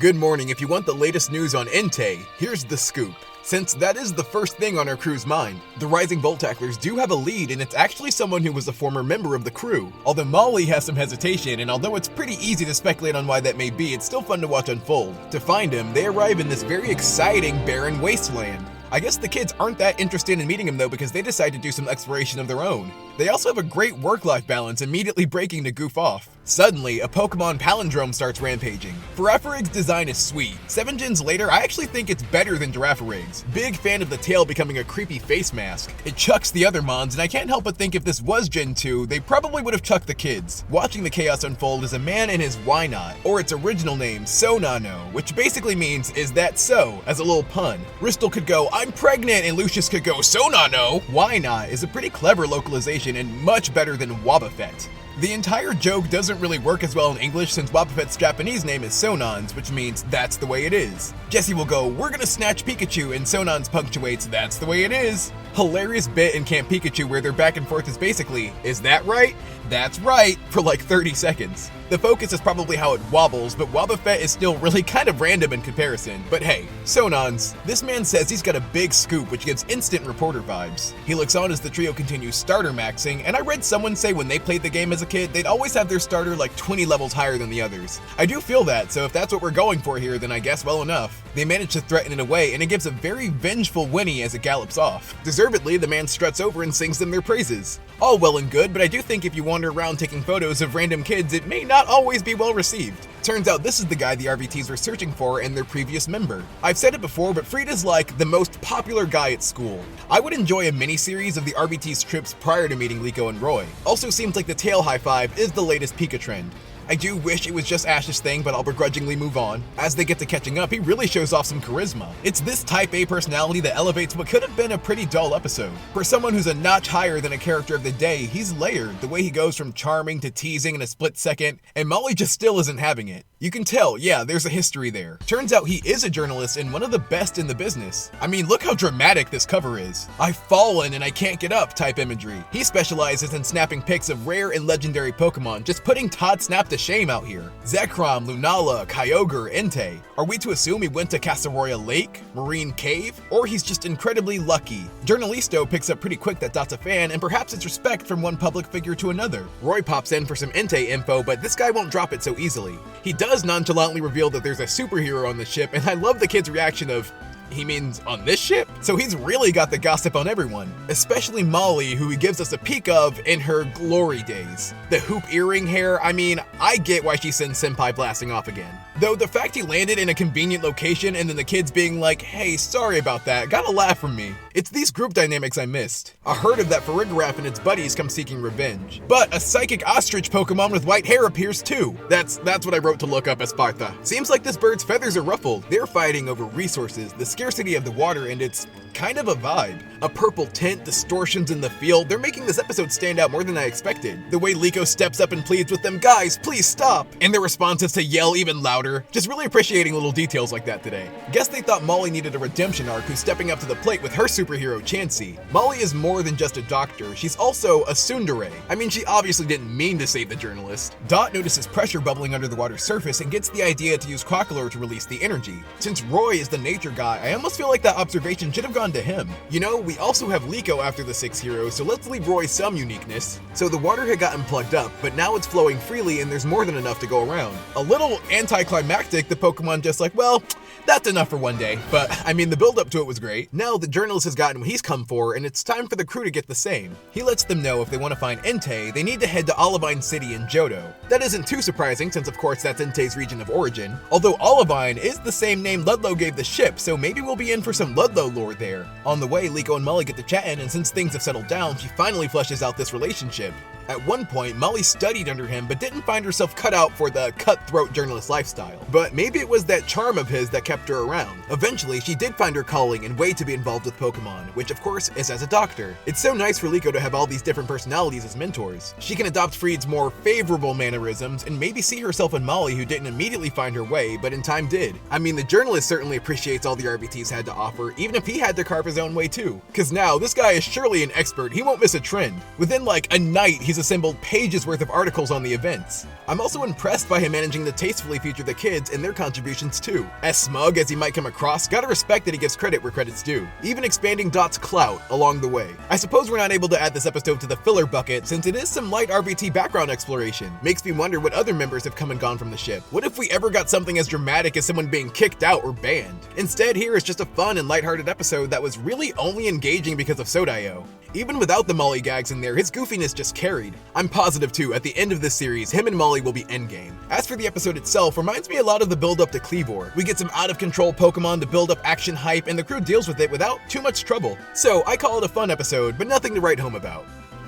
Good morning. If you want the latest news on Entei, here's the scoop. Since that is the first thing on our crew's mind, the Rising Volt Tacklers do have a lead, and it's actually someone who was a former member of the crew. Although Molly has some hesitation, and although it's pretty easy to speculate on why that may be, it's still fun to watch unfold. To find him, they arrive in this very exciting barren wasteland. I guess the kids aren't that interested in meeting him though, because they decide to do some exploration of their own. They also have a great work-life balance, immediately breaking to goof off. Suddenly, a Pokemon palindrome starts rampaging. Girafarig's design is sweet. 7 gens later, I actually think it's better than Girafarig's. Big fan of the tail becoming a creepy face mask. It chucks the other mons, and I can't help but think if this was Gen 2, they probably would have chucked the kids. Watching the chaos unfold is a man and his why not, or its original name, Sonano, which basically means, is that so, as a little pun. Ristal could go, I'm pregnant, and Lucius could go, Sonano! Why not is a pretty clever localization and much better than Wobbuffet. The entire joke doesn't really work as well in English since Wobbuffet's Japanese name is Sonans, which means that's the way it is. Jesse will go, we're gonna snatch Pikachu, and Sonans punctuates, that's the way it is. Hilarious bit in Camp Pikachu where their back and forth is basically, is that right? That's right, for like 30 seconds. The focus is probably how it wobbles, but Wobbuffet is still really kind of random in comparison. But hey, Sonans. This man says he's got a big scoop, which gives instant reporter vibes. He looks on as the trio continues starter maxing, and I read someone say when they played the game as a kid, they'd always have their starter like 20 levels higher than the others. I do feel that, so if that's what we're going for here, then I guess well enough. They manage to threaten it away, and it gives a very vengeful whinny as it gallops off. Deservedly, the man struts over and sings them their praises. All well and good, but I do think if you wander around taking photos of random kids, it may not always be well received. Turns out this is the guy the RVTs were searching for and their previous member. I've said it before, but Frida's like the most popular guy at school. I would enjoy a mini-series of the RVT's trips prior to meeting Liko and Roy. Also seems like the tail high five is the latest Pika trend. I do wish it was just Ash's thing, but I'll begrudgingly move on. As they get to catching up, he really shows off some charisma. It's this type A personality that elevates what could have been a pretty dull episode. For someone who's a notch higher than a character of the day, he's layered, the way he goes from charming to teasing in a split second, and Molly just still isn't having it. You can tell, yeah, there's a history there. Turns out he is a journalist and one of the best in the business. I mean, look how dramatic this cover is. I've fallen and I can't get up type imagery. He specializes in snapping pics of rare and legendary Pokemon, just putting Todd Snap to shame out here. Zekrom, Lunala, Kyogre, Entei. Are we to assume he went to Casaroya Lake, Marine Cave, or he's just incredibly lucky? Journalisto picks up pretty quick that Dot's a fan, and perhaps it's respect from one public figure to another. Roy pops in for some Entei info, but this guy won't drop it so easily. He does nonchalantly reveal that there's a superhero on the ship, and I love the kid's reaction of, he means on this ship? So he's really got the gossip on everyone, especially Molly, who he gives us a peek of in her glory days. The hoop earring hair, I mean, I get why she sends Senpai blasting off again. Though the fact he landed in a convenient location and then the kids being like, hey, sorry about that, got a laugh from me. It's these group dynamics I missed. A herd of that Farigiraf and its buddies come seeking revenge. But a psychic ostrich Pokemon with white hair appears too. That's what I wrote to look up Esparta. Seems like this bird's feathers are ruffled. They're fighting over resources, the scarcity of the water, and it's kind of a vibe. A purple tint, distortions in the field, they're making this episode stand out more than I expected. The way Liko steps up and pleads with them, guys, please stop! And their response is to yell even louder. Just really appreciating little details like that today. Guess they thought Molly needed a redemption arc who's stepping up to the plate with her superhero Chansey. Molly is more than just a doctor, she's also a tsundere. I mean, she obviously didn't mean to save the journalist. Dot notices pressure bubbling under the water's surface and gets the idea to use Quackler to release the energy. Since Roy is the nature guy, I almost feel like that observation should have gone to him. You know, we also have Liko after the 6 heroes, so let's leave Roy some uniqueness. So the water had gotten plugged up, but now it's flowing freely and there's more than enough to go around. A little anticlimactic, the Pokemon just like, well, that's enough for one day. But I mean, the build up to it was great. Now the journalist has gotten what he's come for, and it's time for the crew to get the same. He lets them know if they want to find Entei, they need to head to Olivine City in Johto. That isn't too surprising since of course that's Entei's region of origin, although Olivine is the same name Ludlow gave the ship, so maybe we'll be in for some Ludlow lore there. On the way, Liko and Molly get to chatting, and since things have settled down, she finally fleshes out this relationship. At one point, Molly studied under him but didn't find herself cut out for the cutthroat journalist lifestyle. But maybe it was that charm of his that kept her around. Eventually, she did find her calling and way to be involved with Pokemon, which of course is as a doctor. It's so nice for Liko to have all these different personalities as mentors. She can adopt Freed's more favorable mannerisms and maybe see herself in Molly, who didn't immediately find her way, but in time did. I mean, the journalist certainly appreciates all the RVTs had to offer, even if he had to carve his own way too. Cause now, this guy is surely an expert, he won't miss a trend. Within like a night, he's assembled pages worth of articles on the events. I'm also impressed by him managing to tastefully feature the kids and their contributions too. As smug as he might come across, gotta respect that he gives credit where credit's due, even expanding Dot's clout along the way. I suppose we're not able to add this episode to the filler bucket since it is some light RBT background exploration. Makes me wonder what other members have come and gone from the ship. What if we ever got something as dramatic as someone being kicked out or banned? Instead, here is just a fun and lighthearted episode that was really only engaging because of Sodayo. Even without the Molly gags in there, his goofiness just carried. I'm positive too, at the end of this series, him and Molly will be endgame. As for the episode itself, reminds me a lot of the build up to Cleavor. We get some out of control Pokemon to build up action hype, and the crew deals with it without too much trouble. So I call it a fun episode, but nothing to write home about.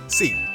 See.